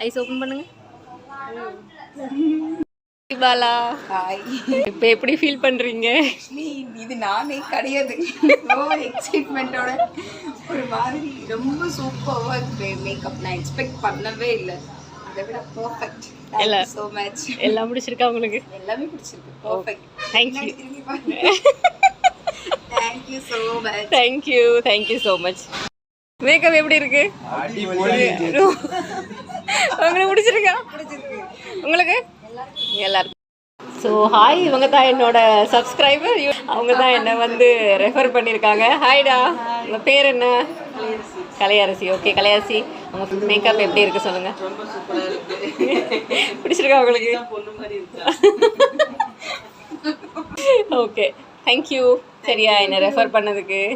Ice open பண்ணுங்க. Bala hi. இப்போ எப்படி ஃபீல் பண்ணுறீங்க? ஆக்சுவலி இது நானே கிடையாது. எக்ஸைட்மெண்ட்டோட ஒரு மாதிரி ரொம்ப சூப்பராக இருக்கு மேக்கப். நான் எக்ஸ்பெக்ட் பண்ணவே இல்லை. அதை விட பர்ஃபெக்ட். இல்லை ஸோ மச். எல்லாம் பிடிச்சிருக்கா உங்களுக்கு? எல்லாமே பிடிச்சிருக்கு. Perfect. Thank you thank you so much. Thank you so much. Makeup எப்படி இருக்கு? உங்களுக்கு பிடிச்சிருக்கா? உங்களுக்கு எல்லாருக்கும். ஸோ ஹாய், இவங்க தான் என்னோட சப்ஸ்கிரைபர். அவங்க தான் என்னை வந்து ரெஃபர் பண்ணியிருக்காங்க. ஹாய்டா, உங்கள் பேர் என்ன? கலையரசி. ஓகே கலையரசி, உங்கள் மேக்கப் எப்படி இருக்குது சொல்லுங்கள். பிடிச்சிருக்கா உங்களுக்கு? Okay thank you. சரியா என்னை ரெஃபர் பண்ணதுக்கு.